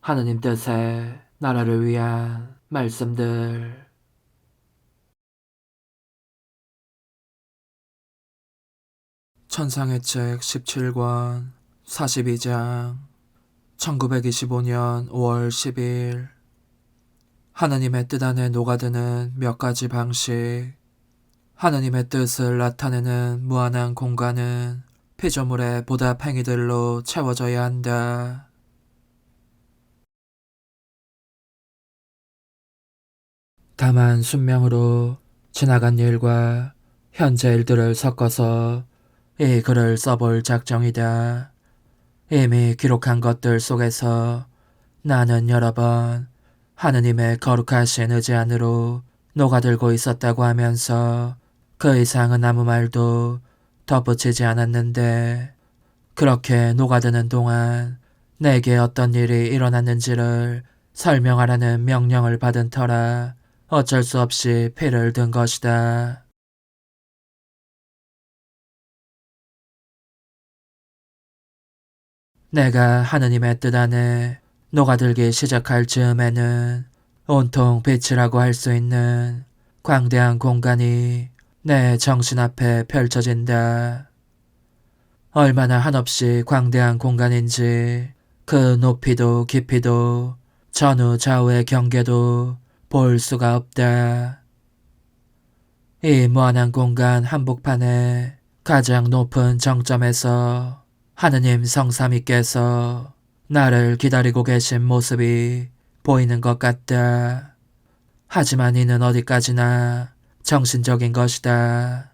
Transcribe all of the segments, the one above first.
하느님 뜻의 나라를 위한 말씀들. 천상의 책 17권 42장 1925년 5월 10일. 하느님의 뜻 안에 녹아드는 몇 가지 방식. 하느님의 뜻을 나타내는 무한한 공간은 피조물의 보답 행위들로 채워져야 한다. 다만 순명으로 지나간 일과 현재 일들을 섞어서 이 글을 써볼 작정이다. 이미 기록한 것들 속에서 나는 여러 번 하느님의 거룩하신 의지 안으로 녹아들고 있었다고 하면서 그 이상은 아무 말도 덧붙이지 않았는데, 그렇게 녹아드는 동안 내게 어떤 일이 일어났는지를 설명하라는 명령을 받은 터라 어쩔 수 없이 피를 든 것이다. 내가 하느님의 뜻 안에 녹아들기 시작할 즈음에는 온통 빛이라고 할 수 있는 광대한 공간이 내 정신 앞에 펼쳐진다. 얼마나 한없이 광대한 공간인지 그 높이도 깊이도 전후 좌우의 경계도 볼 수가 없다. 이 무한한 공간 한복판의 가장 높은 정점에서 하느님 성삼위께서 나를 기다리고 계신 모습이 보이는 것 같다. 하지만 이는 어디까지나 정신적인 것이다.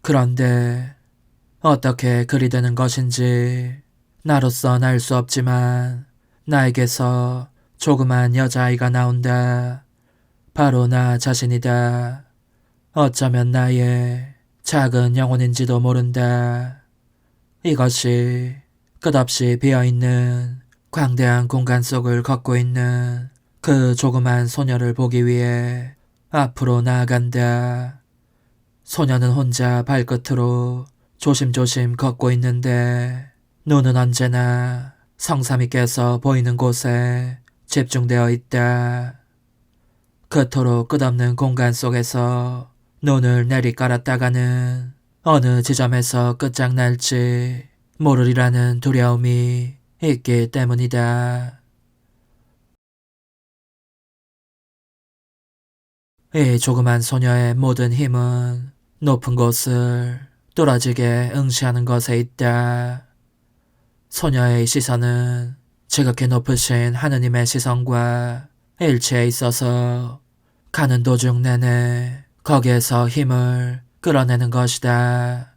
그런데 어떻게 그리 되는 것인지 나로선 알 수 없지만 나에게서 조그만 여자아이가 나온다. 바로 나 자신이다. 어쩌면 나의 작은 영혼인지도 모른다. 이것이 끝없이 비어있는 광대한 공간 속을 걷고 있는 그 조그만 소녀를 보기 위해 앞으로 나아간다. 소녀는 혼자 발끝으로 조심조심 걷고 있는데 눈은 언제나 성삼위께서 보이는 곳에 집중되어 있다. 그토록 끝없는 공간 속에서 눈을 내리깔았다가는 어느 지점에서 끝장날지 모르리라는 두려움이 있기 때문이다. 이 조그만 소녀의 모든 힘은 높은 곳을 뚫어지게 응시하는 것에 있다. 소녀의 시선은 지극히 높으신 하느님의 시선과 일치해 있어서 가는 도중 내내 거기에서 힘을 끌어내는 것이다.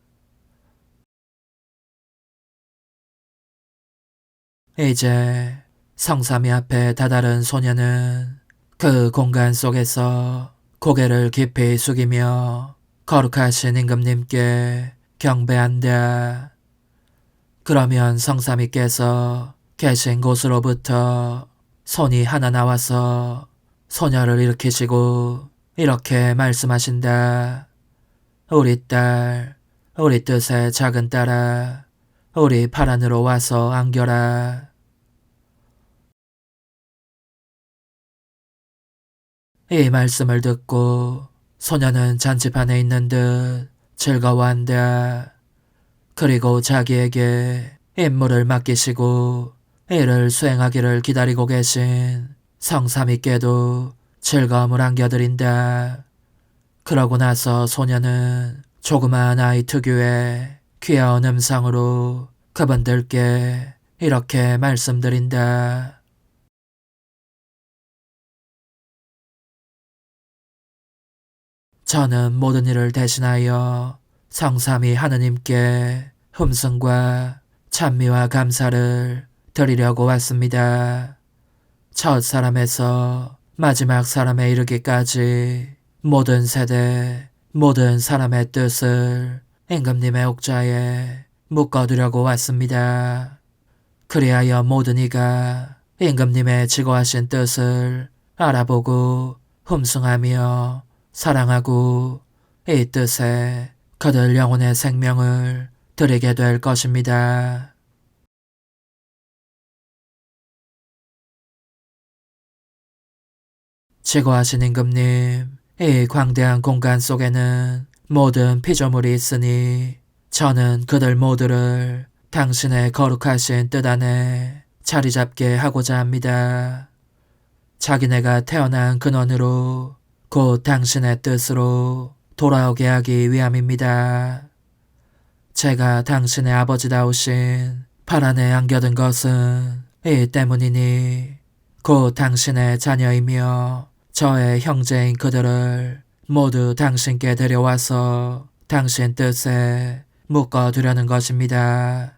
이제 성삼위 앞에 다다른 소녀는 그 공간 속에서 고개를 깊이 숙이며 거룩하신 임금님께 경배한다. 그러면 성삼위께서 계신 곳으로부터 손이 하나 나와서 소녀를 일으키시고 이렇게 말씀하신다. 우리 딸, 우리 뜻의 작은 딸아, 우리 파란으로 와서 안겨라. 이 말씀을 듣고 소녀는 잔치판에 있는 듯 즐거워한다. 그리고 자기에게 임무를 맡기시고 이를 수행하기를 기다리고 계신 성삼위께도 즐거움을 안겨드린다. 그러고 나서 소녀는 조그마한 아이 특유의 귀여운 음성으로 그분들께 이렇게 말씀드린다. 저는 모든 일을 대신하여 성삼위 하느님께 hum승과 찬미와 감사를 드리려고 왔습니다. 첫 사람에서 마지막 사람에 이르기까지 모든 세대, 모든 사람의 뜻을 임금님의 옥좌에 묶어두려고 왔습니다. 그리하여 모든 이가 임금님의 지고하신 뜻을 알아보고 hum승하며 사랑하고 이 뜻에 그들 영혼의 생명을 드리게 될 것입니다. 지고하신 임금님, 이 광대한 공간 속에는 모든 피조물이 있으니 저는 그들 모두를 당신의 거룩하신 뜻 안에 자리 잡게 하고자 합니다. 자기네가 태어난 근원으로 곧 당신의 뜻으로 돌아오게 하기 위함입니다. 제가 당신의 아버지다우신 발 안에 안겨든 것은 이 때문이니 곧 당신의 자녀이며 저의 형제인 그들을 모두 당신께 데려와서 당신 뜻에 묶어두려는 것입니다.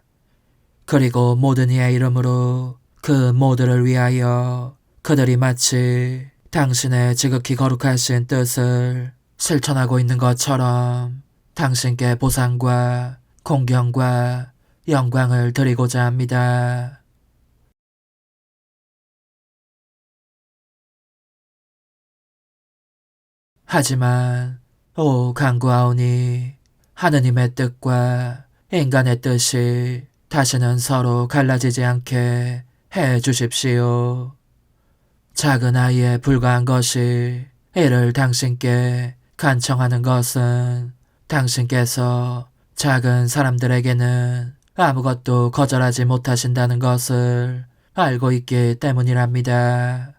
그리고 모든 이의 이름으로 그 모두를 위하여 그들이 마치 당신의 지극히 거룩하신 뜻을 실천하고 있는 것처럼 당신께 보상과 공경과 영광을 드리고자 합니다. 하지만 간구하오니 하느님의 뜻과 인간의 뜻이 다시는 서로 갈라지지 않게 해 주십시오. 작은 아이에 불과한 것이 이를 당신께 간청하는 것은 당신께서 작은 사람들에게는 아무것도 거절하지 못하신다는 것을 알고 있기 때문이랍니다.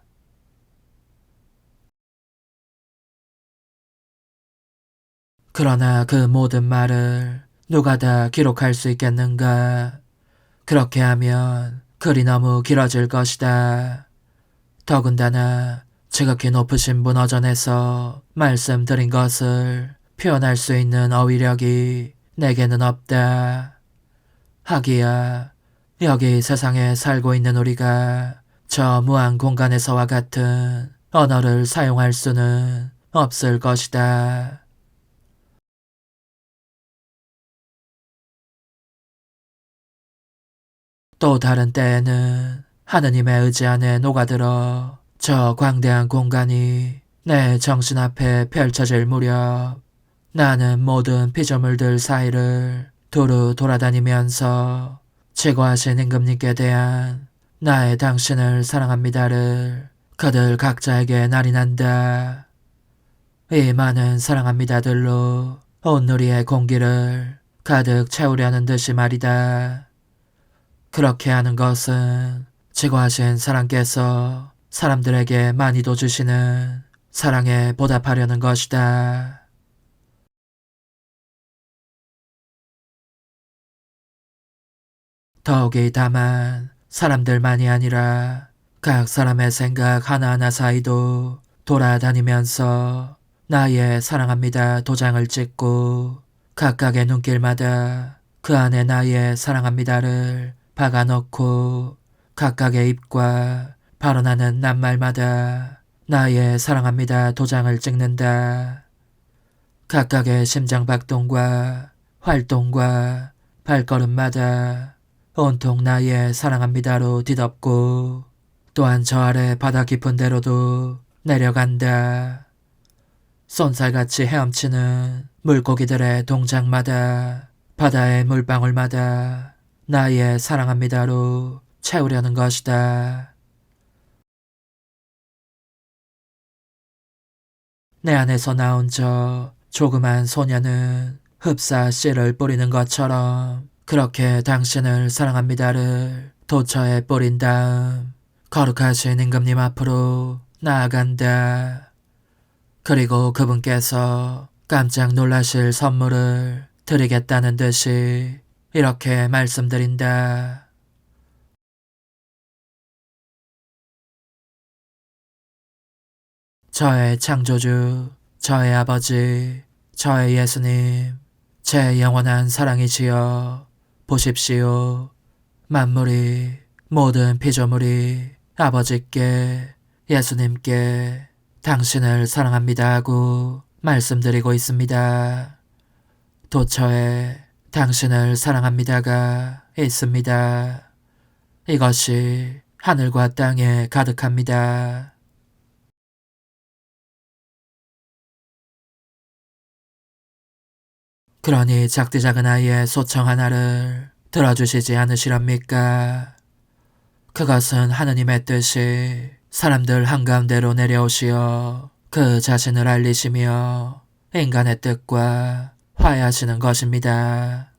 그러나 그 모든 말을 누가 다 기록할 수 있겠는가? 그렇게 하면 글이 너무 길어질 것이다. 더군다나 지극히 높으신 분 어전에서 말씀드린 것을 표현할 수 있는 어휘력이 내게는 없다. 하기야 여기 세상에 살고 있는 우리가 저 무한 공간에서와 같은 언어를 사용할 수는 없을 것이다. 또 다른 때에는 하느님의 의지 안에 녹아들어 저 광대한 공간이 내 정신 앞에 펼쳐질 무렵 나는 모든 피조물들 사이를 두루 돌아다니면서 최고하신 임금님께 대한 나의 당신을 사랑합니다를 그들 각자에게 날인한다. 이 많은 사랑합니다들로 온누리의 공기를 가득 채우려는 듯이 말이다. 그렇게 하는 것은 지고하신 사랑께서 사람들에게 많이도 주시는 사랑에 보답하려는 것이다. 더욱이 다만 사람들만이 아니라 각 사람의 생각 하나하나 사이도 돌아다니면서 나의 사랑합니다 도장을 찍고 각각의 눈길마다 그 안에 나의 사랑합니다를 박아넣고 각각의 입과 발언하는 낱말마다 나의 사랑합니다 도장을 찍는다. 각각의 심장박동과 활동과 발걸음마다 온통 나의 사랑합니다로 뒤덮고 또한 저 아래 바다 깊은 데로도 내려간다. 쏜살같이 헤엄치는 물고기들의 동작마다 바다의 물방울마다 나의 사랑합니다로 채우려는 것이다. 내 안에서 나온 저 조그만 소녀는 흡사 씨를 뿌리는 것처럼 그렇게 당신을 사랑합니다를 도처에 뿌린 다음 거룩하신 임금님 앞으로 나아간다. 그리고 그분께서 깜짝 놀라실 선물을 드리겠다는 듯이 이렇게 말씀드린다. 저의 창조주, 저의 아버지, 저의 예수님, 제 영원한 사랑이지요. 보십시오. 만물이, 모든 피조물이 아버지께, 예수님께 당신을 사랑합니다 하고 말씀드리고 있습니다. 도처에 당신을 사랑합니다가 있습니다. 이것이 하늘과 땅에 가득합니다. 그러니 작디 작은 아이의 소청 하나를 들어주시지 않으시렵니까? 그것은 하느님의 뜻이 사람들 한가운데로 내려오시어 그 자신을 알리시며 인간의 뜻과 화해하시는 것입니다.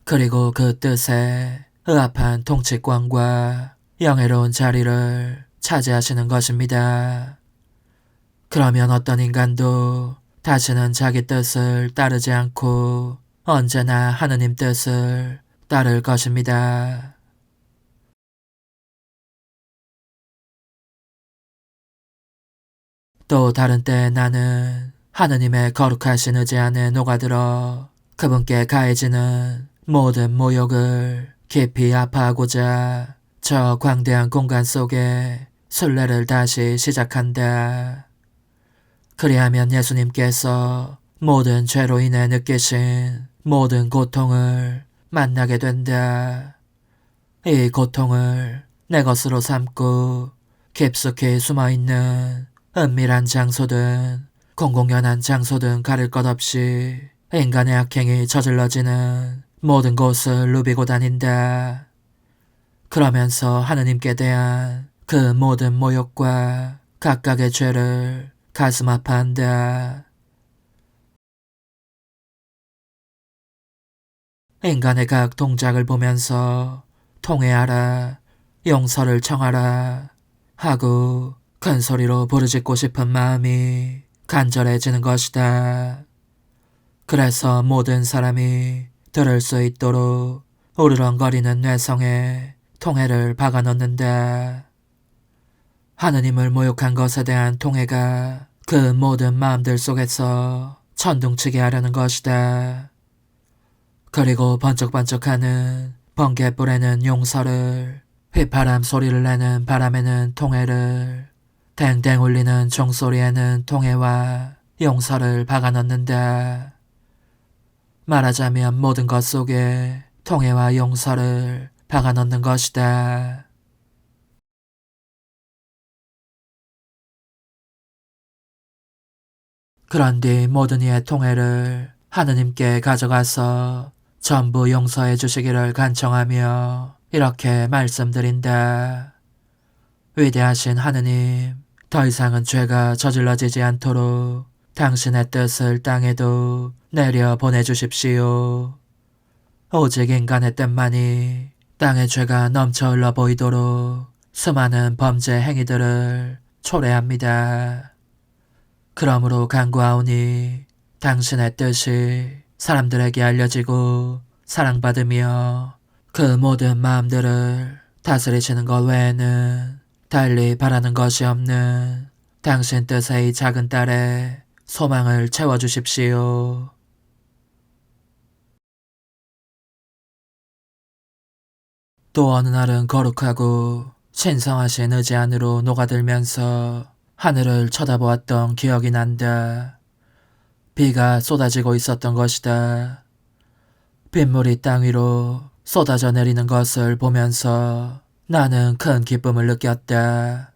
그리고 그 뜻에 의합한 통치권과 영예로운 자리를 차지하시는 것입니다. 그러면 어떤 인간도 다시는 자기 뜻을 따르지 않고 언제나 하느님 뜻을 따를 것입니다. 또 다른 때 나는 하느님의 거룩하신 의지 안에 녹아들어 그분께 가해지는 모든 모욕을 깊이 아파하고자 저 광대한 공간 속에 순례를 다시 시작한다. 그리하면 예수님께서 모든 죄로 인해 느끼신 모든 고통을 만나게 된다. 이 고통을 내 것으로 삼고 깊숙이 숨어있는 은밀한 장소든 공공연한 장소든 가릴 것 없이 인간의 악행이 저질러지는 모든 곳을 누비고 다닌다. 그러면서 하느님께 대한 그 모든 모욕과 각각의 죄를 가슴 아파한다. 인간의 각 동작을 보면서 통회하라, 용서를 청하라 하고 큰 소리로 부르짖고 싶은 마음이 간절해지는 것이다. 그래서 모든 사람이 들을 수 있도록 우르렁거리는 뇌성에 통회를 박아 넣는다. 하느님을 모욕한 것에 대한 통회가 그 모든 마음들 속에서 천둥치게 하려는 것이다. 그리고 번쩍번쩍하는 번갯불에는 용서를, 휘파람 소리를 내는 바람에는 통회를, 댕댕 울리는 종소리에는 통회와 용서를 박아 넣는다. 말하자면 모든 것 속에 통회와 용서를 박아 넣는 것이다. 그런 뒤 모든 이의 통회를 하느님께 가져가서 전부 용서해 주시기를 간청하며 이렇게 말씀드린다. 위대하신 하느님, 더 이상은 죄가 저질러지지 않도록 당신의 뜻을 땅에도 내려 보내주십시오. 오직 인간의 뜻만이 땅의 죄가 넘쳐 흘러 보이도록 수많은 범죄 행위들을 초래합니다. 그러므로 간구하오니 당신의 뜻이 사람들에게 알려지고 사랑받으며 그 모든 마음들을 다스리시는 것 외에는 달리 바라는 것이 없는 당신 뜻의 이 작은 딸의 소망을 채워주십시오. 또 어느 날은 거룩하고 신성하신 의지 안으로 녹아들면서 하늘을 쳐다보았던 기억이 난다. 비가 쏟아지고 있었던 것이다. 빗물이 땅 위로 쏟아져 내리는 것을 보면서 나는 큰 기쁨을 느꼈다.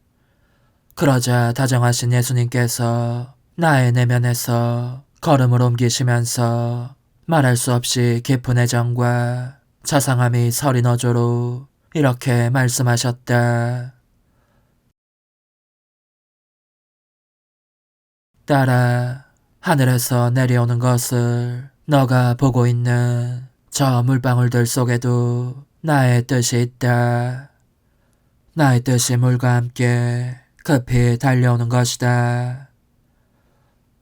그러자 다정하신 예수님께서 나의 내면에서 걸음을 옮기시면서 말할 수 없이 깊은 애정과 자상함이 서린 어조로 이렇게 말씀하셨다. 딸아, 하늘에서 내려오는 것을 너가 보고 있는 저 물방울들 속에도 나의 뜻이 있다. 나의 뜻이 물과 함께 급히 달려오는 것이다.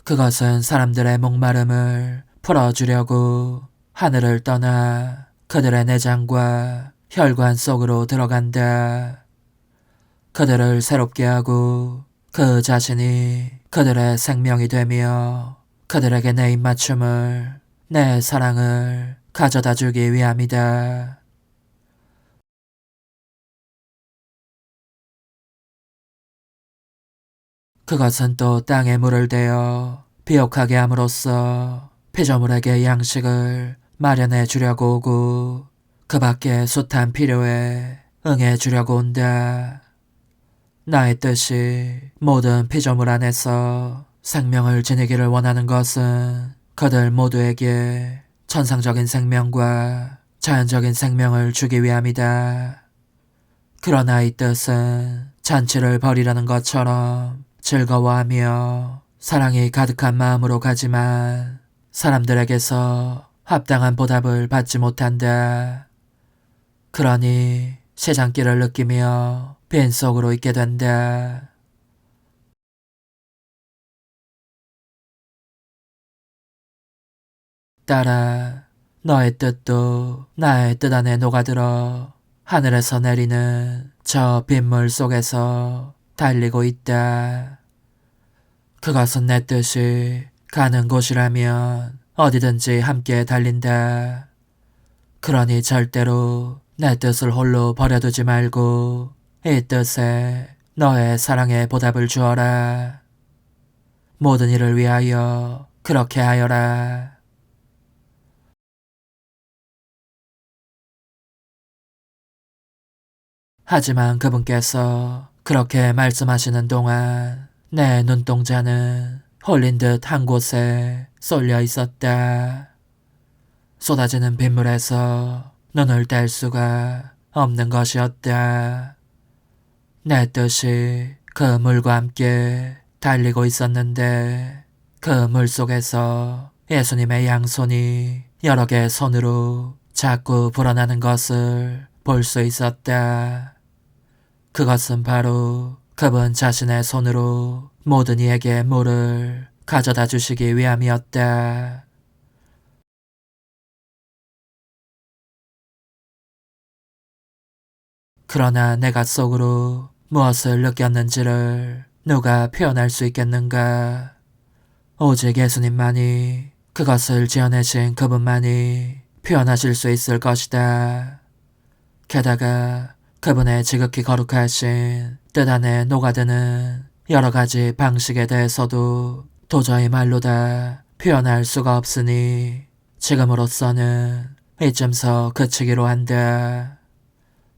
그것은 사람들의 목마름을 풀어주려고 하늘을 떠나 그들의 내장과 혈관 속으로 들어간다. 그들을 새롭게 하고 그 자신이 그들의 생명이 되며 그들에게 내 입맞춤을, 내 사랑을 가져다 주기 위함이다. 그것은 또 땅에 물을 대어 비옥하게 함으로써 피조물에게 양식을 마련해 주려고 오고 그 밖에 숱한 필요에 응해 주려고 온다. 나의 뜻이 모든 피조물 안에서 생명을 지니기를 원하는 것은 그들 모두에게 천상적인 생명과 자연적인 생명을 주기 위함이다. 그러나 이 뜻은 잔치를 벌이려는 것처럼 즐거워하며 사랑이 가득한 마음으로 가지만 사람들에게서 합당한 보답을 받지 못한다. 그러니 세상길을 느끼며 빈속으로 있게 된다. 딸아, 너의 뜻도 나의 뜻 안에 녹아들어 하늘에서 내리는 저 빗물 속에서 달리고 있다. 그것은 내 뜻이 가는 곳이라면 어디든지 함께 달린다. 그러니 절대로 내 뜻을 홀로 버려두지 말고 이 뜻에 너의 사랑의 보답을 주어라. 모든 일을 위하여 그렇게 하여라. 하지만 그분께서 그렇게 말씀하시는 동안 내 눈동자는 홀린 듯 한 곳에 쏠려 있었다. 쏟아지는 빗물에서 눈을 뗄 수가 없는 것이었다. 내 뜻이 그 물과 함께 달리고 있었는데 그 물 속에서 예수님의 양손이 여러 개의 손으로 자꾸 불어나는 것을 볼 수 있었다. 그것은 바로 그분 자신의 손으로 모든 이에게 물을 가져다 주시기 위함이었다. 그러나 내가 속으로 무엇을 느꼈는지를 누가 표현할 수 있겠는가? 오직 예수님만이, 그것을 지어내신 그분만이 표현하실 수 있을 것이다. 게다가 그분의 지극히 거룩하신 뜻 안에 녹아드는 여러 가지 방식에 대해서도 도저히 말로 다 표현할 수가 없으니 지금으로서는 이쯤서 그치기로 한다.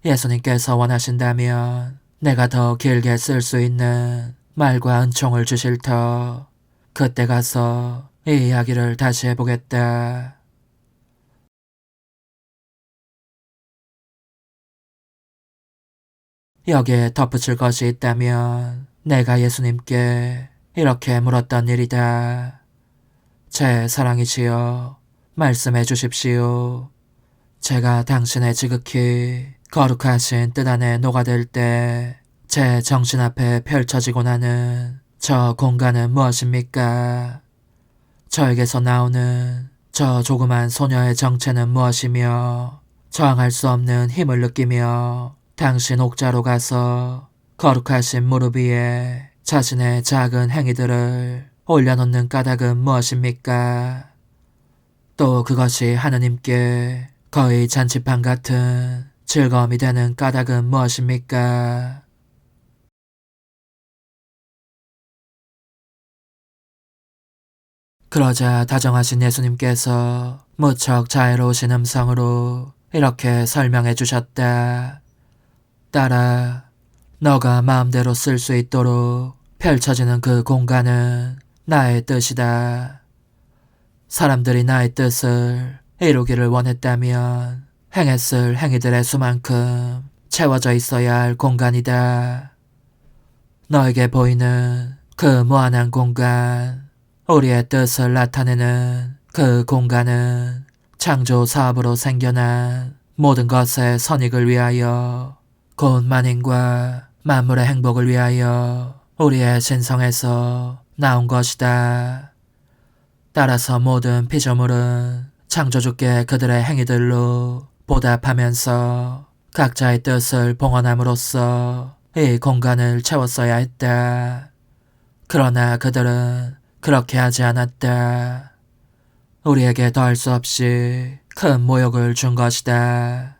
예수님께서 원하신다면 내가 더 길게 쓸 수 있는 말과 은총을 주실 터 그때 가서 이 이야기를 다시 해보겠다. 여기에 덧붙일 것이 있다면 내가 예수님께 이렇게 물었던 일이다. 제 사랑이시여, 말씀해 주십시오. 제가 당신의 지극히 거룩하신 뜻 안에 녹아들 때 제 정신 앞에 펼쳐지고 나는 저 공간은 무엇입니까? 저에게서 나오는 저 조그만 소녀의 정체는 무엇이며 저항할 수 없는 힘을 느끼며 당신 옥자로 가서 거룩하신 무릎 위에 자신의 작은 행위들을 올려놓는 까닭은 무엇입니까? 또 그것이 하느님께 거의 잔치판 같은 즐거움이 되는 까닭은 무엇입니까? 그러자 다정하신 예수님께서 무척 자애로우신 음성으로 이렇게 설명해 주셨다. 딸아, 너가 마음대로 쓸 수 있도록 펼쳐지는 그 공간은 나의 뜻이다. 사람들이 나의 뜻을 이루기를 원했다면 행했을 행위들의 수만큼 채워져 있어야 할 공간이다. 너에게 보이는 그 무한한 공간, 우리의 뜻을 나타내는 그 공간은 창조 사업으로 생겨난 모든 것의 선익을 위하여, 곧 만인과 만물의 행복을 위하여 우리의 신성에서 나온 것이다. 따라서 모든 피조물은 창조주께 그들의 행위들로 보답하면서 각자의 뜻을 봉헌함으로써 이 공간을 채웠어야 했다. 그러나 그들은 그렇게 하지 않았다. 우리에게 더할 수 없이 큰 모욕을 준 것이다.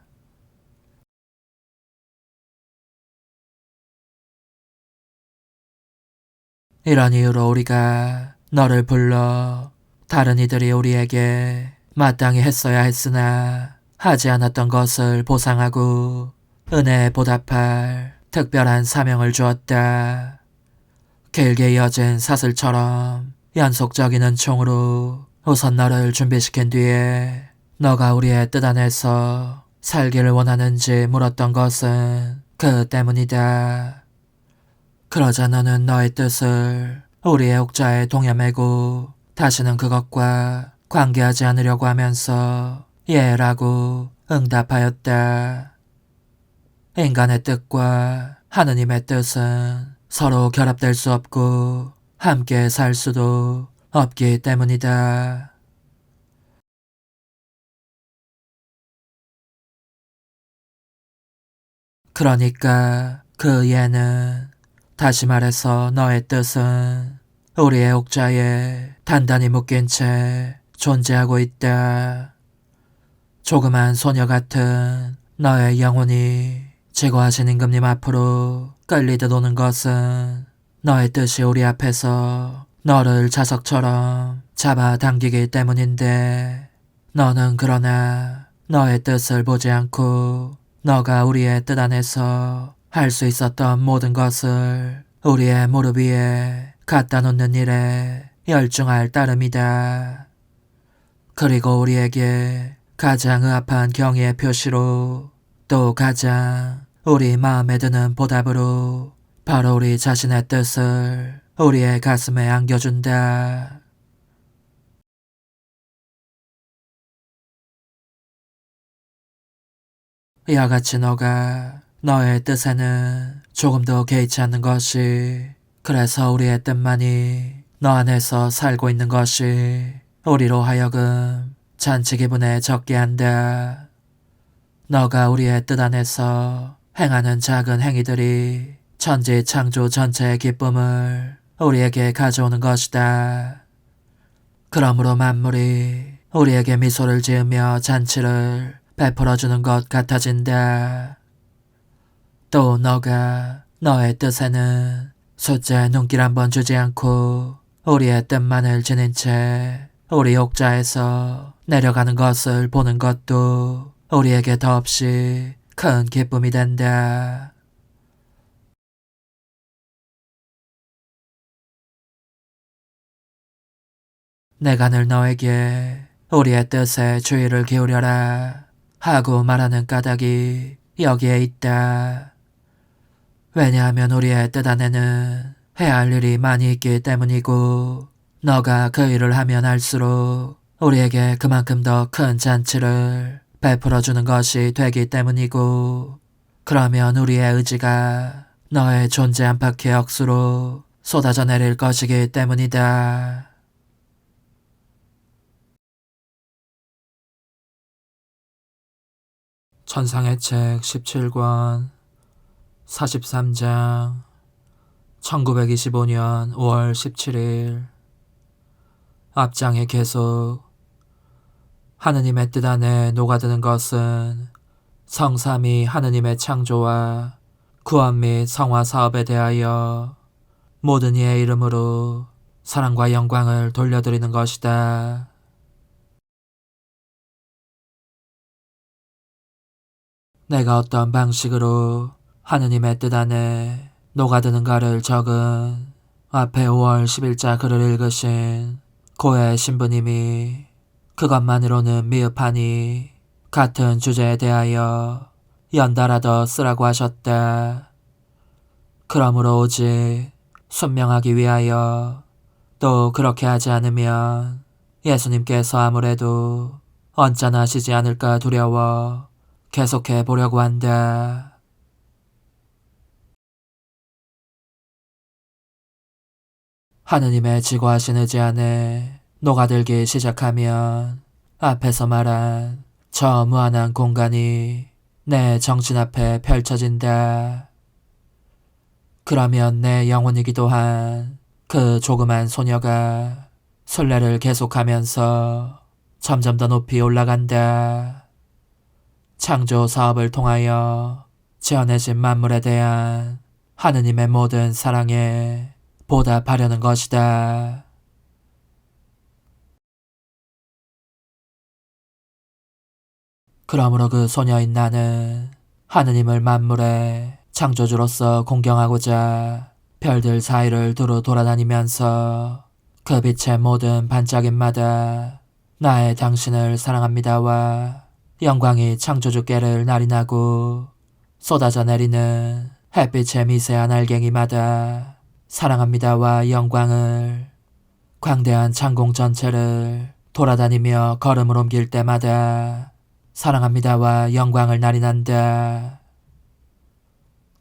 이런 이유로 우리가 너를 불러 다른 이들이 우리에게 마땅히 했어야 했으나 하지 않았던 것을 보상하고 은혜에 보답할 특별한 사명을 주었다. 길게 이어진 사슬처럼 연속적인 은총으로 우선 너를 준비시킨 뒤에 너가 우리의 뜻 안에서 살기를 원하는지 물었던 것은 그 때문이다. 그러자 너는 너의 뜻을 우리의 옥자에 동여매고 다시는 그것과 관계하지 않으려고 하면서 예라고 응답하였다. 인간의 뜻과 하느님의 뜻은 서로 결합될 수 없고 함께 살 수도 없기 때문이다. 그러니까 그 예는, 다시 말해서 너의 뜻은 우리의 옥자에 단단히 묶인 채 존재하고 있다. 조그만 소녀 같은 너의 영혼이 지구하신 임금님 앞으로 끌리듯 오는 것은 너의 뜻이 우리 앞에서 너를 자석처럼 잡아당기기 때문인데, 너는 그러나 너의 뜻을 보지 않고 너가 우리의 뜻 안에서 할 수 있었던 모든 것을 우리의 무릎 위에 갖다 놓는 일에 열중할 따름이다. 그리고 우리에게 가장 의합한 경의의 표시로, 또 가장 우리 마음에 드는 보답으로 바로 우리 자신의 뜻을 우리의 가슴에 안겨준다. 이와 같이 너가 너의 뜻에는 조금도 개의치 않는 것이, 그래서 우리의 뜻만이 너 안에서 살고 있는 것이 우리로 하여금 잔치 기분에 적게 한다. 너가 우리의 뜻 안에서 행하는 작은 행위들이 천지 창조 전체의 기쁨을 우리에게 가져오는 것이다. 그러므로 만물이 우리에게 미소를 지으며 잔치를 베풀어주는 것 같아진다. 또 너가 너의 뜻에는 숫자에 눈길 한번 주지 않고 우리의 뜻만을 지닌 채 우리 옥자에서 내려가는 것을 보는 것도 우리에게 더없이 큰 기쁨이 된다. 내가 늘 너에게 우리의 뜻에 주의를 기울여라 하고 말하는 까닭이 여기에 있다. 왜냐하면 우리의 뜻 안에는 해야 할 일이 많이 있기 때문이고, 너가 그 일을 하면 할수록 우리에게 그만큼 더 큰 잔치를 베풀어주는 것이 되기 때문이고, 그러면 우리의 의지가 너의 존재 안팎의 억수로 쏟아져 내릴 것이기 때문이다. 천상의 책 17권 43장 1925년 5월 17일. 앞장의 계속. 하느님의 뜻 안에 녹아드는 것은 성삼위 하느님의 창조와 구원 및 성화 사업에 대하여 모든 이의 이름으로 사랑과 영광을 돌려드리는 것이다. 내가 어떤 방식으로 하느님의 뜻 안에 녹아드는가를 적은 앞에 5월 10일자 글을 읽으신 고해 신부님이 그것만으로는 미흡하니 같은 주제에 대하여 연달아 더 쓰라고 하셨다. 그러므로 오직 순명하기 위하여, 또 그렇게 하지 않으면 예수님께서 아무래도 언짢아하시지 않을까 두려워 계속해 보려고 한다. 하느님의 지고하신 의지 안에 녹아들기 시작하면 앞에서 말한 저 무한한 공간이 내 정신 앞에 펼쳐진다. 그러면 내 영혼이기도 한 그 조그만 소녀가 순례를 계속하면서 점점 더 높이 올라간다. 창조 사업을 통하여 지어내신 만물에 대한 하느님의 모든 사랑에 보답하려는 것이다. 그러므로 그 소녀인 나는 하느님을 만물의 창조주로서 공경하고자 별들 사이를 두루 돌아다니면서 그 빛의 모든 반짝임마다 나의 당신을 사랑합니다와 영광이 창조주께를 날인하고 쏟아져 내리는 햇빛의 미세한 알갱이마다 사랑합니다와 영광을 광대한 창공 전체를 돌아다니며 걸음을 옮길 때마다 사랑합니다와 영광을 날인한다.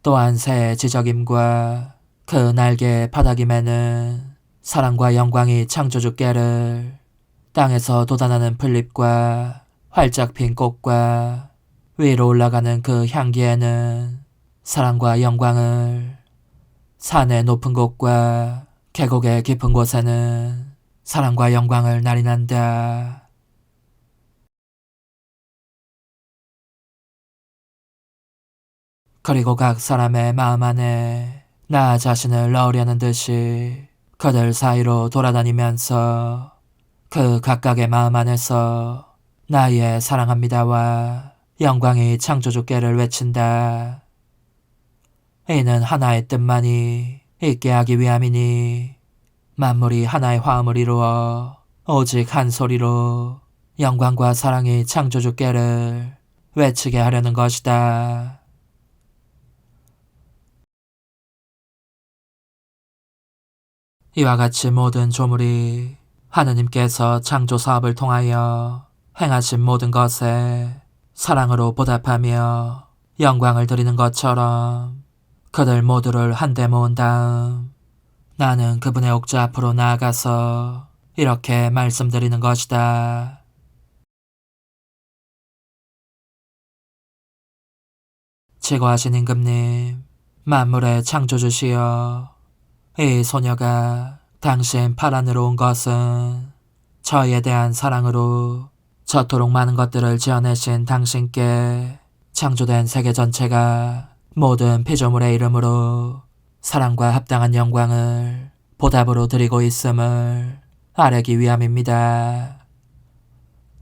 또한 새의 지저김과 그 날개의 바닥임에는 사랑과 영광이 창조주께를 땅에서 돋아나는 풀잎과 활짝 핀 꽃과 위로 올라가는 그 향기에는 사랑과 영광을 산의 높은 곳과 계곡의 깊은 곳에는 사랑과 영광을 날인한다. 그리고 각 사람의 마음 안에 나 자신을 넣으려는 듯이 그들 사이로 돌아다니면서 그 각각의 마음 안에서 나의 사랑합니다와 영광이 창조주께를 외친다. 이는 하나의 뜻만이 있게 하기 위함이니 만물이 하나의 화음을 이루어 오직 한 소리로 영광과 사랑이 창조주께를 외치게 하려는 것이다. 이와 같이 모든 조물이 하느님께서 창조 사업을 통하여 행하신 모든 것에 사랑으로 보답하며 영광을 드리는 것처럼 그들 모두를 한데 모은 다음 나는 그분의 옥좌 앞으로 나아가서 이렇게 말씀드리는 것이다. 지고하신 임금님, 만물의 창조주시여, 이 소녀가 당신 팔 안으로 온 것은 저희에 대한 사랑으로 저토록 많은 것들을 지어내신 당신께 창조된 세계 전체가 모든 피조물의 이름으로 사랑과 합당한 영광을 보답으로 드리고 있음을 아뢰기 위함입니다.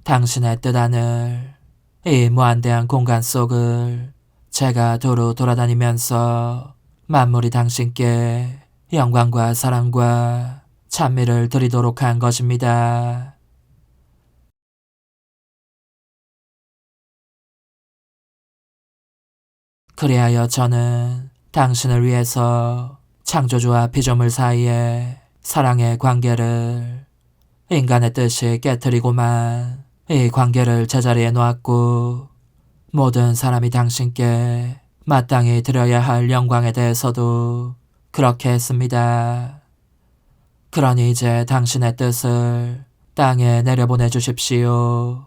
당신의 뜻 안을 이 무한대한 공간 속을 제가 두루 돌아다니면서 만물이 당신께 영광과 사랑과 찬미를 드리도록 한 것입니다. 그리하여 저는 당신을 위해서 창조주와 피조물 사이에 사랑의 관계를 인간의 뜻이 깨뜨리고만 이 관계를 제자리에 놓았고 모든 사람이 당신께 마땅히 드려야 할 영광에 대해서도 그렇게 했습니다. 그러니 이제 당신의 뜻을 땅에 내려보내 주십시오.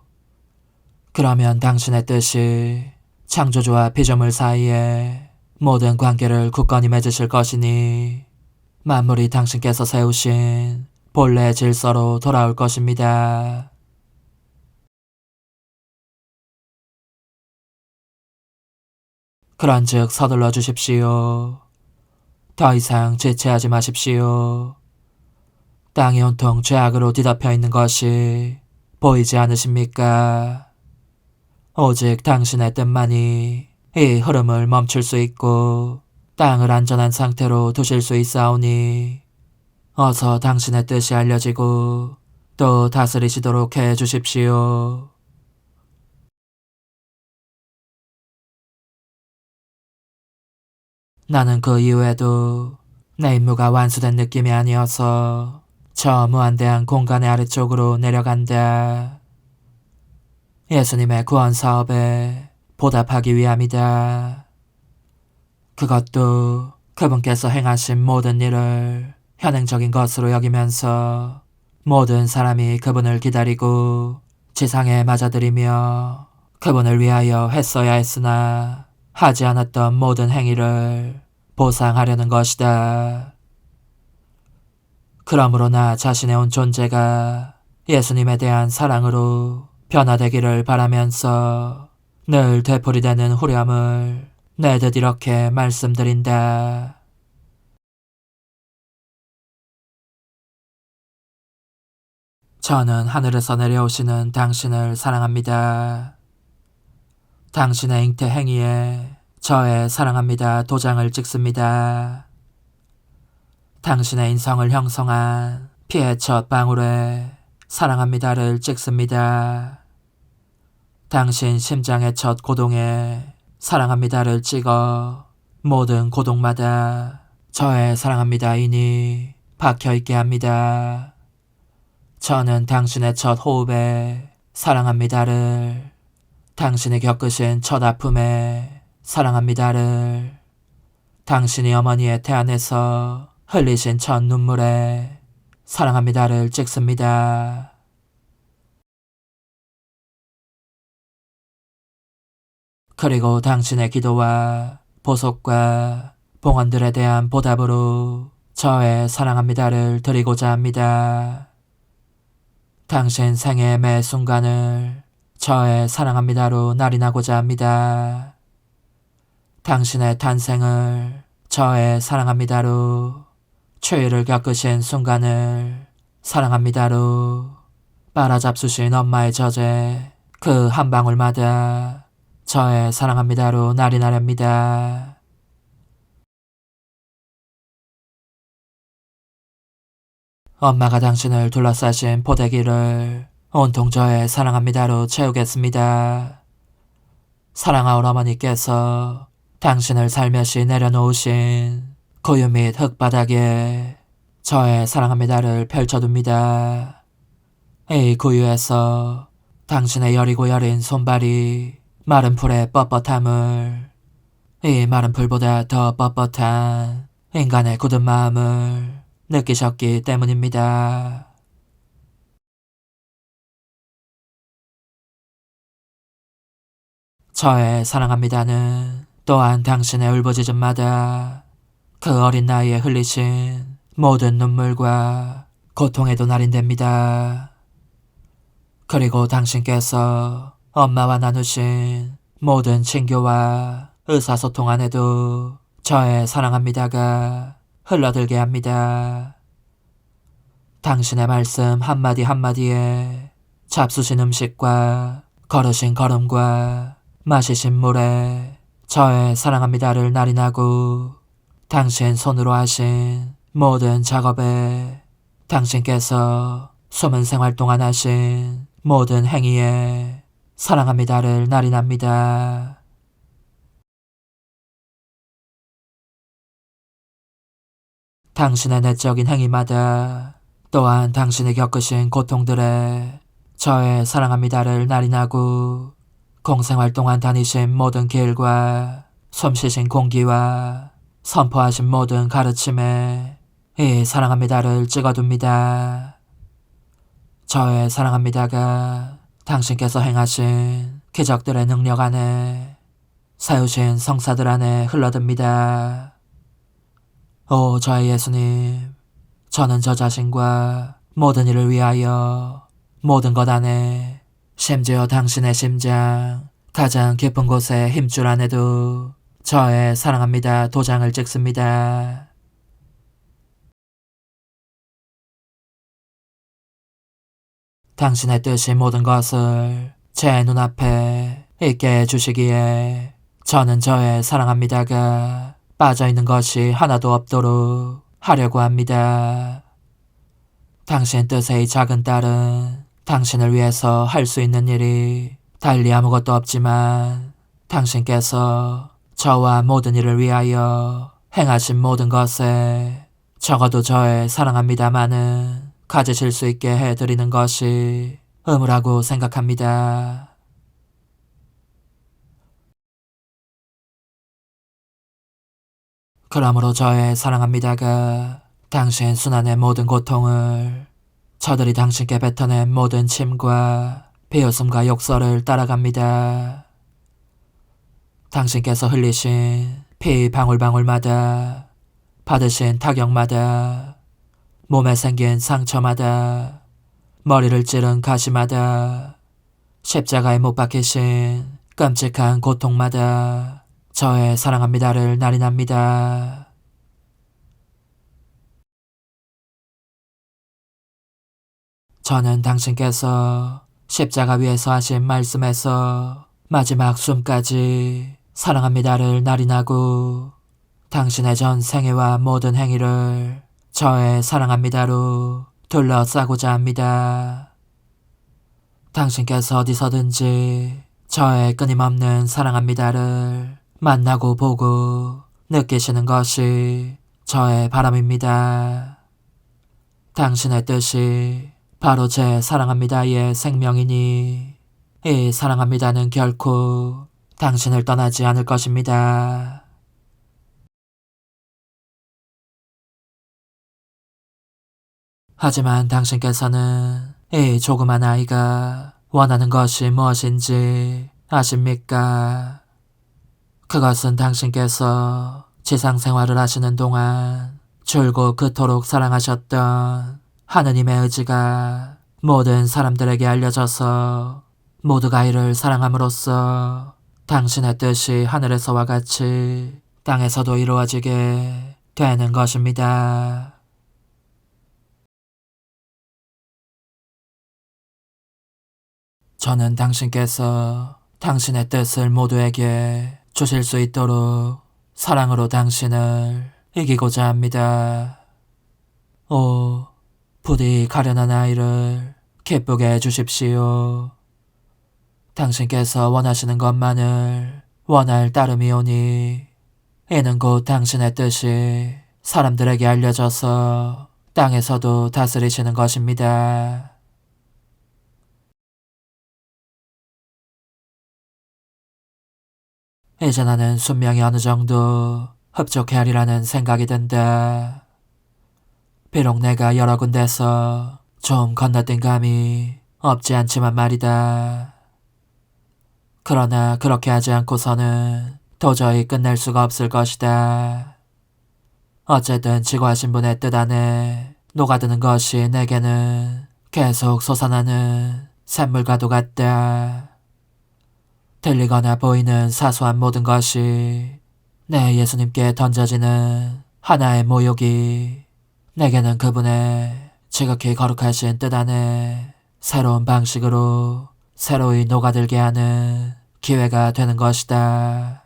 그러면 당신의 뜻이 창조주와 피조물 사이에 모든 관계를 굳건히 맺으실 것이니 만물이 당신께서 세우신 본래 질서로 돌아올 것입니다. 그런즉 서둘러 주십시오. 더 이상 지체하지 마십시오. 땅이 온통 죄악으로 뒤덮여 있는 것이 보이지 않으십니까? 오직 당신의 뜻만이 이 흐름을 멈출 수 있고 땅을 안전한 상태로 두실 수 있사오니 어서 당신의 뜻이 알려지고 또 다스리시도록 해 주십시오. 나는 그 이후에도 내 임무가 완수된 느낌이 아니어서 저 무한대한 공간의 아래쪽으로 내려간다. 예수님의 구원 사업에 보답하기 위함이다. 그것도 그분께서 행하신 모든 일을 현행적인 것으로 여기면서 모든 사람이 그분을 기다리고 지상에 맞아들이며 그분을 위하여 했어야 했으나 하지 않았던 모든 행위를 보상하려는 것이다. 그러므로 나 자신의 온 존재가 예수님에 대한 사랑으로 변화되기를 바라면서 늘 되풀이되는 후렴을 내듯 이렇게 말씀드린다. 저는 하늘에서 내려오시는 당신을 사랑합니다. 당신의 잉태 행위에 저의 사랑합니다 도장을 찍습니다. 당신의 인성을 형성한 피의 첫 방울에 사랑합니다를 찍습니다. 당신 심장의 첫 고동에 사랑합니다를 찍어 모든 고동마다 저의 사랑합니다이니 박혀있게 합니다. 저는 당신의 첫 호흡에 사랑합니다를, 당신이 겪으신 첫 아픔에 사랑합니다를, 당신이 어머니의 태 안에서 흘리신 첫 눈물에 사랑합니다를 찍습니다. 그리고 당신의 기도와 보속과 봉헌들에 대한 보답으로 저의 사랑합니다를 드리고자 합니다. 당신 생애의 매 순간을 저의 사랑합니다로 날인하고자 합니다. 당신의 탄생을 저의 사랑합니다로, 추위를 겪으신 순간을 사랑합니다로, 빨아잡수신 엄마의 젖에 그 한 방울마다 저의 사랑합니다로 날인하렵니다. 엄마가 당신을 둘러싸신 포대기를 온통 저의 사랑합니다로 채우겠습니다. 사랑하온 어머니께서 당신을 살며시 내려놓으신 고유 및 흙바닥에 저의 사랑합니다를 펼쳐둡니다. 이 고유에서 당신의 여리고 여린 손발이 마른 풀의 뻣뻣함을, 이 마른 풀보다 더 뻣뻣한 인간의 굳은 마음을 느끼셨기 때문입니다. 저의 사랑합니다는 또한 당신의 울부짖음마다 그 어린 나이에 흘리신 모든 눈물과 고통에도 날인됩니다. 그리고 당신께서 엄마와 나누신 모든 친교와 의사소통 안에도 저의 사랑합니다가 흘러들게 합니다. 당신의 말씀 한마디 한마디에, 잡수신 음식과 걸으신 걸음과 마시신 물에 저의 사랑합니다를 날인하고, 당신 손으로 하신 모든 작업에, 당신께서 숨은 생활 동안 하신 모든 행위에 사랑합니다를 날인합니다. 당신의 내적인 행위마다, 또한 당신이 겪으신 고통들에 저의 사랑합니다를 날인하고, 공생활 동안 다니신 모든 길과 숨쉬신 공기와 선포하신 모든 가르침에 이 사랑합니다를 찍어둡니다. 저의 사랑합니다가 당신께서 행하신 기적들의 능력 안에, 세우신 성사들 안에 흘러듭니다. 오 저의 예수님, 저는 저 자신과 모든 일을 위하여 모든 것 안에, 심지어 당신의 심장 가장 깊은 곳에 힘줄 안에도 저의 사랑합니다 도장을 찍습니다. 당신의 뜻이 모든 것을 제 눈앞에 있게 해주시기에 저는 저의 사랑합니다가 빠져있는 것이 하나도 없도록 하려고 합니다. 당신 뜻의 이 작은 딸은 당신을 위해서 할 수 있는 일이 달리 아무것도 없지만, 당신께서 저와 모든 일을 위하여 행하신 모든 것에 적어도 저의 사랑합니다만은 가지실 수 있게 해드리는 것이 의무라고 생각합니다. 그러므로 저의 사랑합니다가 당신 순환의 모든 고통을, 저들이 당신께 뱉어낸 모든 침과 비웃음과 욕설을 따라갑니다. 당신께서 흘리신 피 방울방울마다, 받으신 타격마다, 몸에 생긴 상처마다, 머리를 찌른 가시마다, 십자가에 못 박히신 끔찍한 고통마다 저의 사랑합니다를 날인합니다. 저는 당신께서 십자가 위에서 하신 말씀에서 마지막 숨까지 사랑합니다를 날인하고, 당신의 전 생애와 모든 행위를 저의 사랑합니다로 둘러싸고자 합니다. 당신께서 어디서든지 저의 끊임없는 사랑합니다를 만나고 보고 느끼시는 것이 저의 바람입니다. 당신의 뜻이 바로 제 사랑합니다의 생명이니 이 사랑합니다는 결코 당신을 떠나지 않을 것입니다. 하지만 당신께서는 이 조그만 아이가 원하는 것이 무엇인지 아십니까? 그것은 당신께서 지상 생활을 하시는 동안 줄곧 그토록 사랑하셨던 하느님의 의지가 모든 사람들에게 알려져서 모두가 이를 사랑함으로써 당신의 뜻이 하늘에서와 같이 땅에서도 이루어지게 되는 것입니다. 저는 당신께서 당신의 뜻을 모두에게 주실 수 있도록 사랑으로 당신을 이기고자 합니다. 오, 부디 가련한 아이를 기쁘게 해주십시오. 당신께서 원하시는 것만을 원할 따름이오니 이는 곧 당신의 뜻이 사람들에게 알려져서 땅에서도 다스리시는 것입니다. 이제 나는 순명이 어느 정도 흡족해하리라는 생각이 든다. 비록 내가 여러 군데서 좀 건너뛴 감이 없지 않지만 말이다. 그러나 그렇게 하지 않고서는 도저히 끝낼 수가 없을 것이다. 어쨌든 지구하신 분의 뜻 안에 녹아드는 것이 내게는 계속 솟아나는 샘물과도 같다. 들리거나 보이는 사소한 모든 것이 내 예수님께 던져지는 하나의 모욕이 내게는 그분의 지극히 거룩하신 뜻 안에 새로운 방식으로 새로이 녹아들게 하는 기회가 되는 것이다.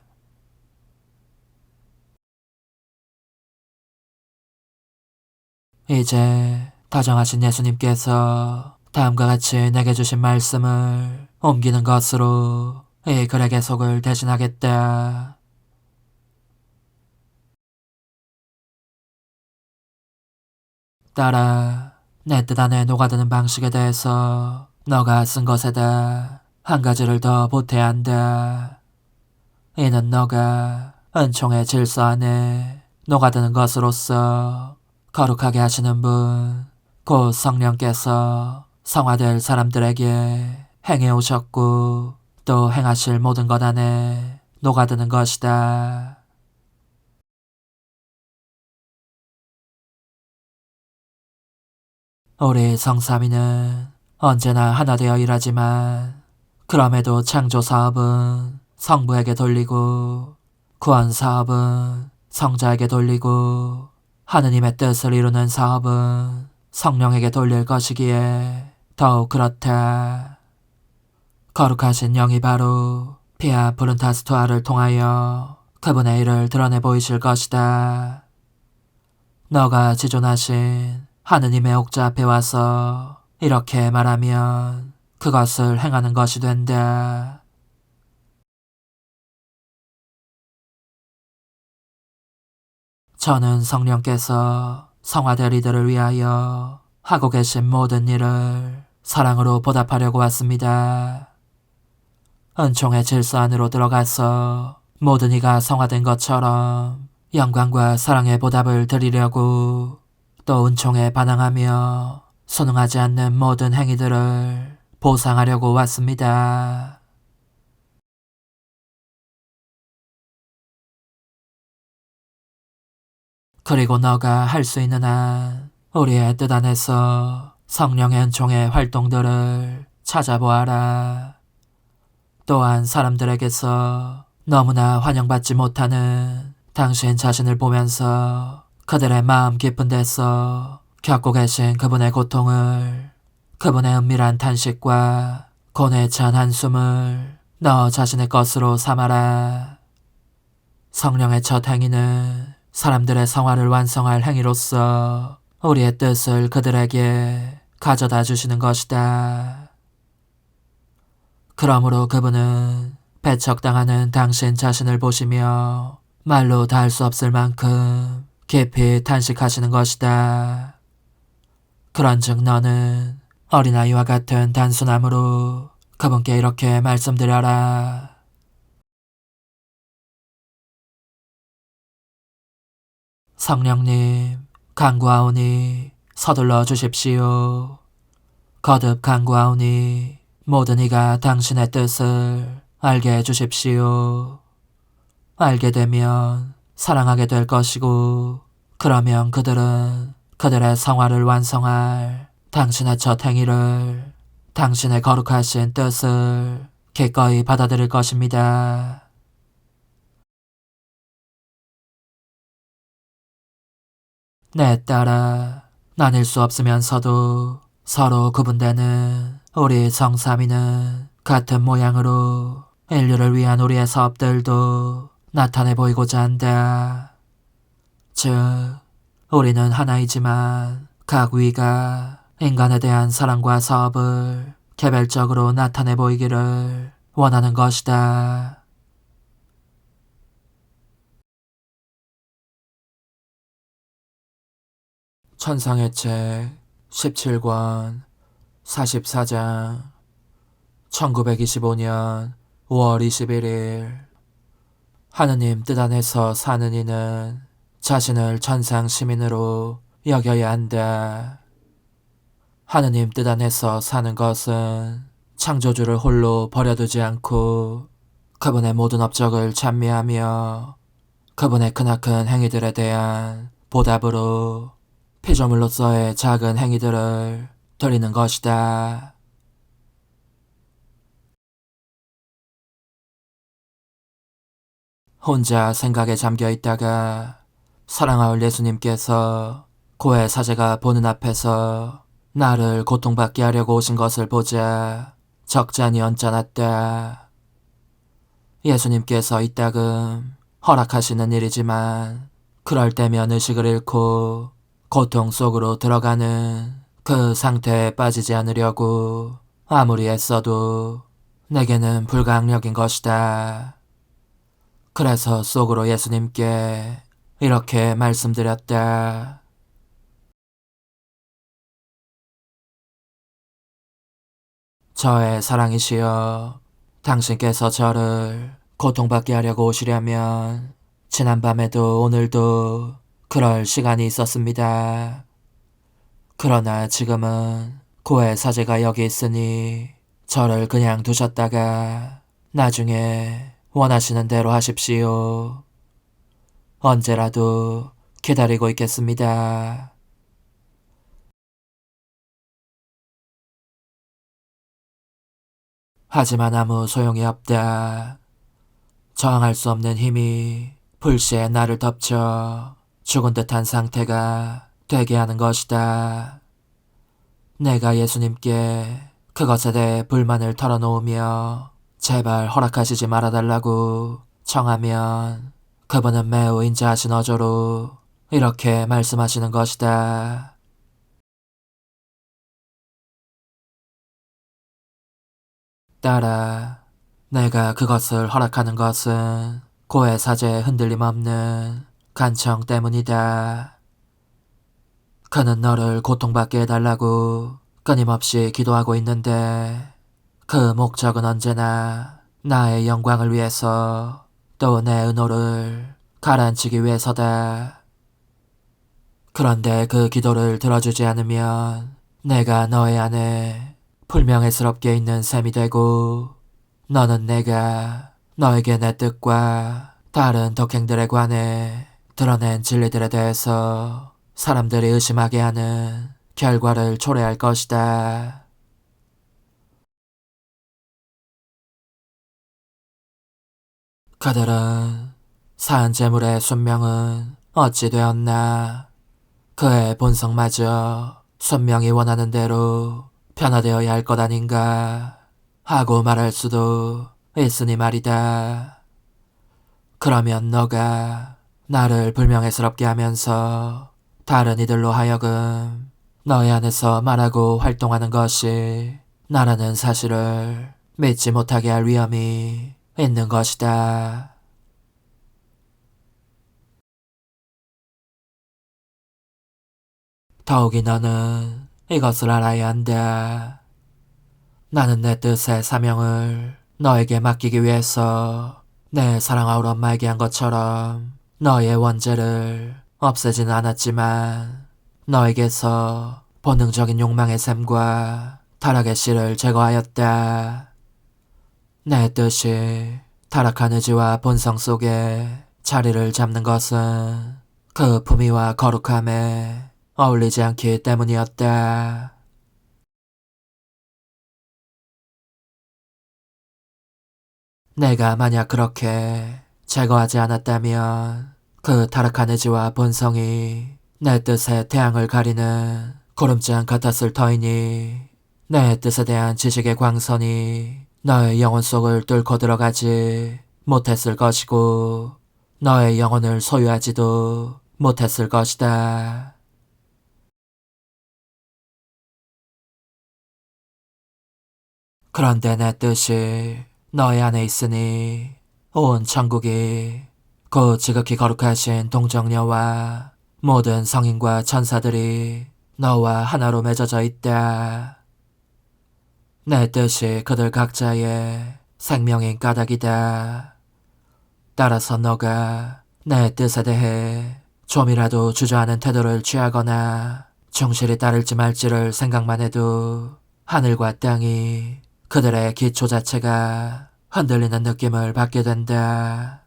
이제 다정하신 예수님께서 다음과 같이 내게 주신 말씀을 옮기는 것으로 이 글의 계속을 대신하겠다. 따라 내 뜻 안에 녹아드는 방식에 대해서 너가 쓴 것에다 한 가지를 더 보태야 한다. 이는 너가 은총의 질서 안에 녹아드는 것으로서 거룩하게 하시는 분, 곧 성령께서 성화될 사람들에게 행해 오셨고 또 행하실 모든 것 안에 녹아드는 것이다. 우리 성삼위는 언제나 하나 되어 일하지만 그럼에도 창조 사업은 성부에게 돌리고 구원 사업은 성자에게 돌리고 하느님의 뜻을 이루는 사업은 성령에게 돌릴 것이기에 더욱 그렇다. 거룩하신 영이 바로 피아 브룬타스투아를 통하여 그분의 일을 드러내 보이실 것이다. 너가 지존하신 하느님의 옥자 앞에 와서 이렇게 말하면 그것을 행하는 것이 된다. 저는 성령께서 성화될 이들을 위하여 하고 계신 모든 일을 사랑으로 보답하려고 왔습니다. 은총의 질서 안으로 들어가서 모든 이가 성화된 것처럼 영광과 사랑의 보답을 드리려고 또 은총에 반항하며 순응하지 않는 모든 행위들을 보상하려고 왔습니다. 그리고 너가 할 수 있는 한 우리의 뜻 안에서 성령의 은총의 활동들을 찾아보아라. 또한 사람들에게서 너무나 환영받지 못하는 당신 자신을 보면서 그들의 마음 깊은 데서 겪고 계신 그분의 고통을, 그분의 은밀한 탄식과 고뇌에 찬 한숨을 너 자신의 것으로 삼아라. 성령의 첫 행위는 사람들의 성화를 완성할 행위로서 우리의 뜻을 그들에게 가져다 주시는 것이다. 그러므로 그분은 배척당하는 당신 자신을 보시며 말로 다 할 수 없을 만큼 깊이 탄식하시는 것이다. 그런즉 너는 어린아이와 같은 단순함으로 그분께 이렇게 말씀드려라. 성령님, 간구하오니 서둘러 주십시오. 거듭 간구하오니 모든 이가 당신의 뜻을 알게 해주십시오. 알게 되면 사랑하게 될 것이고, 그러면 그들은 그들의 성화를 완성할 당신의 첫 행위를, 당신의 거룩하신 뜻을 기꺼이 받아들일 것입니다. 내 딸아, 나뉠 수 없으면서도 서로 구분되는 우리 성삼위는 같은 모양으로 인류를 위한 우리의 사업들도 나타내 보이고자 한다. 즉, 우리는 하나이지만 각 위가 인간에 대한 사랑과 사업을 개별적으로 나타내 보이기를 원하는 것이다. 천상의 책 17권 44장 1925년 5월 21일 하느님 뜻 안에서 사는 이는 자신을 천상 시민으로 여겨야 한다. 하느님 뜻 안에서 사는 것은 창조주를 홀로 버려두지 않고 그분의 모든 업적을 찬미하며 그분의 크나큰 행위들에 대한 보답으로 피조물로서의 작은 행위들을 드리는 것이다. 혼자 생각에 잠겨 있다가 사랑하올 예수님께서 고해 사제가 보는 앞에서 나를 고통받게 하려고 오신 것을 보자 적잖이 언짢았다. 예수님께서 이따금 허락하시는 일이지만 그럴 때면 의식을 잃고 고통 속으로 들어가는 그 상태에 빠지지 않으려고 아무리 애써도 내게는 불가항력인 것이다. 그래서 속으로 예수님께 이렇게 말씀드렸다. 저의 사랑이시여, 당신께서 저를 고통받게 하려고 오시려면 지난밤에도 오늘도 그럴 시간이 있었습니다. 그러나 지금은 고해 사제가 여기 있으니 저를 그냥 두셨다가 나중에 원하시는 대로 하십시오. 언제라도 기다리고 있겠습니다. 하지만 아무 소용이 없다. 저항할 수 없는 힘이 불시에 나를 덮쳐 죽은 듯한 상태가 되게 하는 것이다. 내가 예수님께 그것에 대해 불만을 털어놓으며 제발 허락하시지 말아달라고 청하면 그분은 매우 인자하신 어조로 이렇게 말씀하시는 것이다. 딸아, 내가 그것을 허락하는 것은 고해 사제의 흔들림 없는 간청 때문이다. 그는 너를 고통받게 해달라고 끊임없이 기도하고 있는데 그 목적은 언제나 나의 영광을 위해서 또 내 은호를 가라앉히기 위해서다. 그런데 그 기도를 들어주지 않으면 내가 너의 안에 불명예스럽게 있는 셈이 되고 너는 내가 너에게 내 뜻과 다른 독행들에 관해 드러낸 진리들에 대해서 사람들이 의심하게 하는 결과를 초래할 것이다. 그들은 사한 재물의 순명은 어찌 되었나. 그의 본성마저 순명이 원하는 대로 변화되어야 할 것 아닌가 하고 말할 수도 있으니 말이다. 그러면 너가 나를 불명예스럽게 하면서 다른 이들로 하여금 너의 안에서 말하고 활동하는 것이 나라는 사실을 믿지 못하게 할 위험이 있는 것이다. 더욱이 너는 이것을 알아야 한다. 나는 내 뜻의 사명을 너에게 맡기기 위해서 내 사랑하는 엄마에게 한 것처럼 너의 원죄를 없애지는 않았지만 너에게서 본능적인 욕망의 샘과 타락의 씨를 제거하였다. 내 뜻이 타락한 의지와 본성 속에 자리를 잡는 것은 그 품위와 거룩함에 어울리지 않기 때문이었다. 내가 만약 그렇게 제거하지 않았다면 그 타락한 의지와 본성이 내 뜻의 태양을 가리는 구름장 같았을 터이니 내 뜻에 대한 지식의 광선이 너의 영혼 속을 뚫고 들어가지 못했을 것이고 너의 영혼을 소유하지도 못했을 것이다. 그런데 내 뜻이 너의 안에 있으니 온 천국이 그 지극히 거룩하신 동정녀와 모든 성인과 천사들이 너와 하나로 맺어져 있다. 내 뜻이 그들 각자의 생명인 까닭이다. 따라서 너가 내 뜻에 대해 좀이라도 주저하는 태도를 취하거나 충실히 따를지 말지를 생각만 해도 하늘과 땅이 그들의 기초 자체가 흔들리는 느낌을 받게 된다.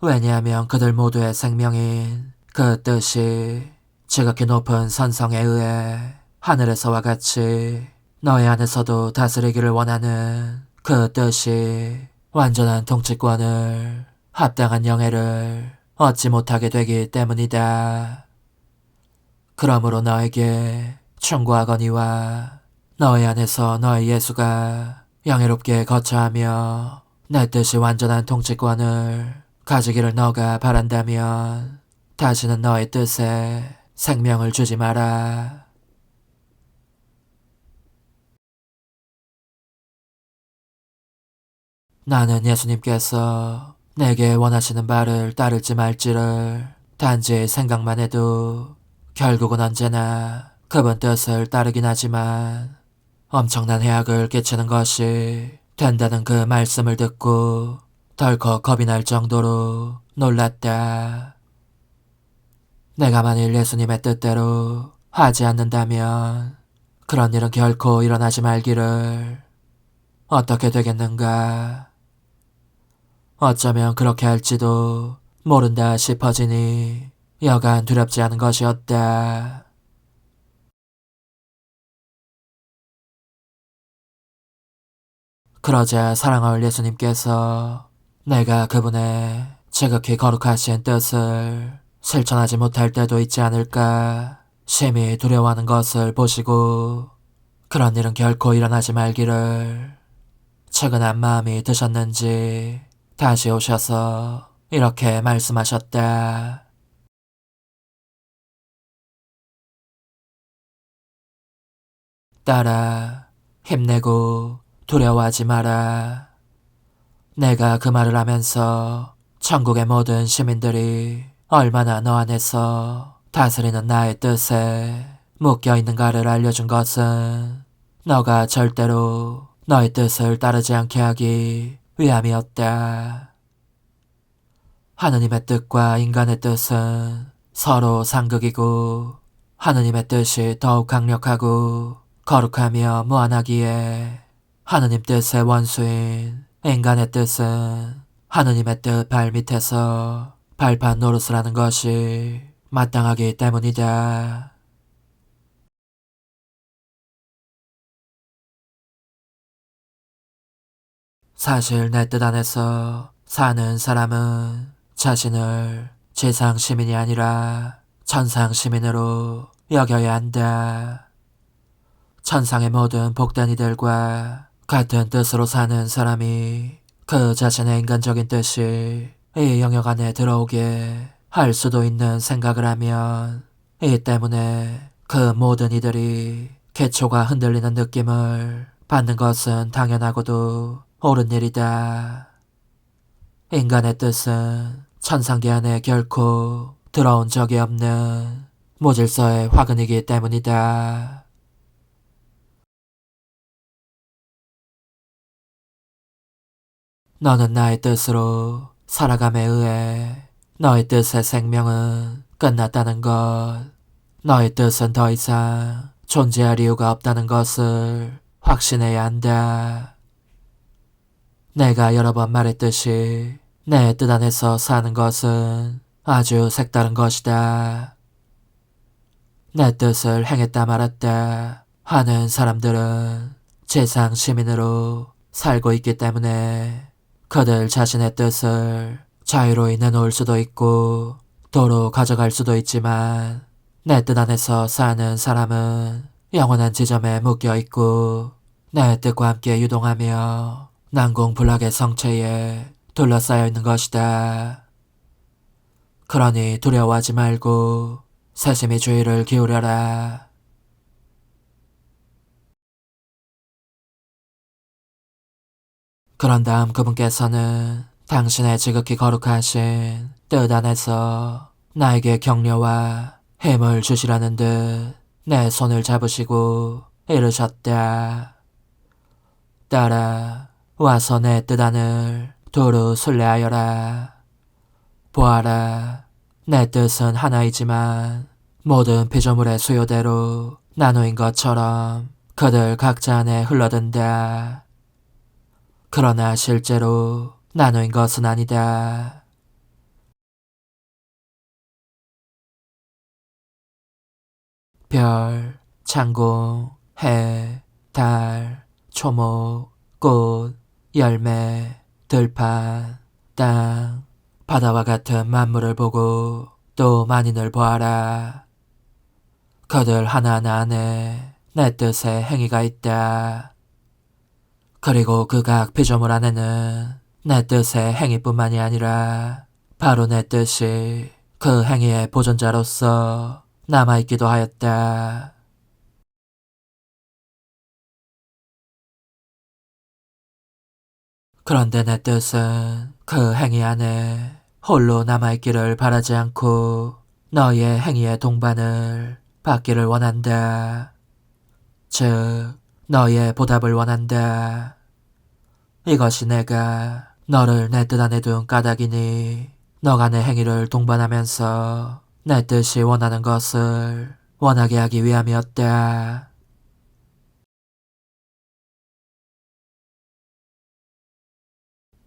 왜냐하면 그들 모두의 생명인 그 뜻이 지극히 높은 선성에 의해 하늘에서와 같이 너의 안에서도 다스리기를 원하는 그 뜻이 완전한 통치권을 합당한 영예를 얻지 못하게 되기 때문이다. 그러므로 너에게 충고하거니와 너의 안에서 너의 예수가 영예롭게 거처하며 내 뜻이 완전한 통치권을 가지기를 너가 바란다면 다시는 너의 뜻에 생명을 주지 마라. 나는 예수님께서 내게 원하시는 바를 따를지 말지를 단지 생각만 해도 결국은 언제나 그분 뜻을 따르긴 하지만 엄청난 해악을 끼치는 것이 된다는 그 말씀을 듣고 덜컥 겁이 날 정도로 놀랐다. 내가 만일 예수님의 뜻대로 하지 않는다면 그런 일은 결코 일어나지 말기를. 어떻게 되겠는가? 어쩌면 그렇게 할지도 모른다 싶어지니 여간 두렵지 않은 것이었다. 그러자 사랑하올 예수님께서 내가 그분의 지극히 거룩하신 뜻을 실천하지 못할 때도 있지 않을까 심히 두려워하는 것을 보시고 그런 일은 결코 일어나지 말기를 측은한 마음이 드셨는지 다시 오셔서 이렇게 말씀하셨다. 딸아, 힘내고 두려워하지 마라. 내가 그 말을 하면서 천국의 모든 시민들이 얼마나 너 안에서 다스리는 나의 뜻에 묶여있는가를 알려준 것은 너가 절대로 너의 뜻을 따르지 않게 하기 위함이었다. 하느님의 뜻과 인간의 뜻은 서로 상극이고 하느님의 뜻이 더욱 강력하고 거룩하며 무한하기에 하느님 뜻의 원수인 인간의 뜻은 하느님의 뜻 발밑에서 발판 노릇을 하는 것이 마땅하기 때문이다. 사실 내 뜻 안에서 사는 사람은 자신을 지상 시민이 아니라 천상 시민으로 여겨야 한다. 천상의 모든 복된 이들과 같은 뜻으로 사는 사람이 그 자신의 인간적인 뜻이 이 영역 안에 들어오게 할 수도 있는 생각을 하면 이 때문에 그 모든 이들이 개초가 흔들리는 느낌을 받는 것은 당연하고도 옳은 일이다. 인간의 뜻은 천상계 안에 결코 들어온 적이 없는 무질서의 화근이기 때문이다. 너는 나의 뜻으로 살아감에 의해 너의 뜻의 생명은 끝났다는 것, 너의 뜻은 더 이상 존재할 이유가 없다는 것을 확신해야 한다. 내가 여러 번 말했듯이 내 뜻 안에서 사는 것은 아주 색다른 것이다. 내 뜻을 행했다 말았다 하는 사람들은 세상 시민으로 살고 있기 때문에 그들 자신의 뜻을 자유로이 내놓을 수도 있고 도로 가져갈 수도 있지만 내 뜻 안에서 사는 사람은 영원한 지점에 묶여 있고 내 뜻과 함께 유동하며 난공불락의 성체에 둘러싸여 있는 것이다. 그러니 두려워하지 말고 세심히 주의를 기울여라. 그런 다음 그분께서는 당신의 지극히 거룩하신 뜻 안에서 나에게 격려와 힘을 주시라는 듯 내 손을 잡으시고 이르셨다. 따라 와서 내 뜻 안을 두루 순례하여라. 보아라, 내 뜻은 하나이지만 모든 피조물의 수요대로 나누인 것처럼 그들 각자 안에 흘러든다. 그러나 실제로 나누인 것은 아니다. 별, 창공, 해, 달, 초목, 꽃, 열매, 들판, 땅, 바다와 같은 만물을 보고 또 만인을 보아라. 그들 하나하나 안에 내 뜻의 행위가 있다. 그리고 그 각 피조물 안에는 내 뜻의 행위뿐만이 아니라 바로 내 뜻이 그 행위의 보존자로서 남아있기도 하였다. 그런데 내 뜻은 그 행위 안에 홀로 남아있기를 바라지 않고 너의 행위의 동반을 받기를 원한다. 즉, 너의 보답을 원한다. 이것이 내가 너를 내 뜻 안에 둔 까닭이니 너가 내 행위를 동반하면서 내 뜻이 원하는 것을 원하게 하기 위함이었다.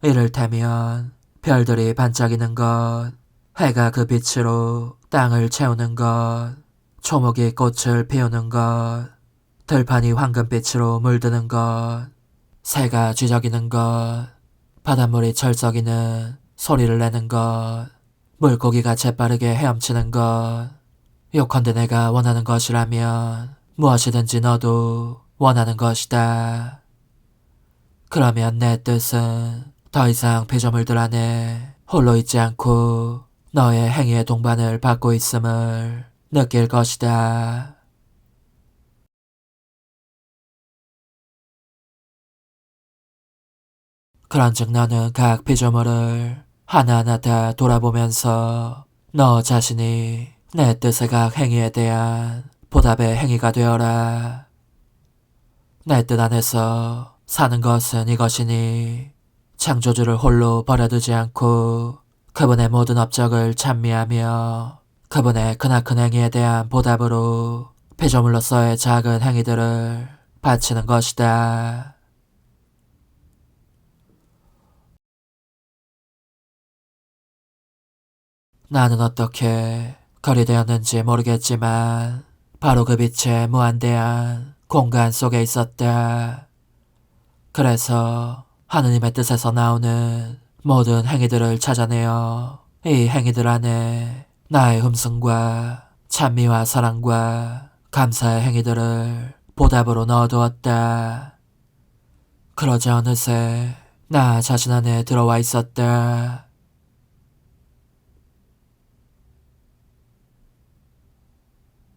이를테면 별들이 반짝이는 것, 해가 그 빛으로 땅을 채우는 것, 초목이 꽃을 피우는 것, 들판이 황금빛으로 물드는 것, 새가 쥐저기는 것, 바닷물이 철썩이는 소리를 내는 것, 물고기가 재빠르게 헤엄치는 것, 요컨대 내가 원하는 것이라면 무엇이든지 너도 원하는 것이다. 그러면 내 뜻은 더 이상 피조물들 안에 홀로 있지 않고 너의 행위의 동반을 받고 있음을 느낄 것이다. 그런즉 너는 각 피조물을 하나하나 다 돌아보면서 너 자신이 내 뜻의 각 행위에 대한 보답의 행위가 되어라. 내 뜻 안에서 사는 것은 이것이니 창조주를 홀로 버려두지 않고 그분의 모든 업적을 찬미하며 그분의 크나큰 행위에 대한 보답으로 피조물로서의 작은 행위들을 바치는 것이다. 나는 어떻게 거리 되었는지 모르겠지만 바로 그 빛의 무한대한 공간 속에 있었다. 그래서 하느님의 뜻에서 나오는 모든 행위들을 찾아내어 이 행위들 안에 나의 흠승과 찬미와 사랑과 감사의 행위들을 보답으로 넣어두었다. 그러자 어느새 나 자신 안에 들어와 있었다.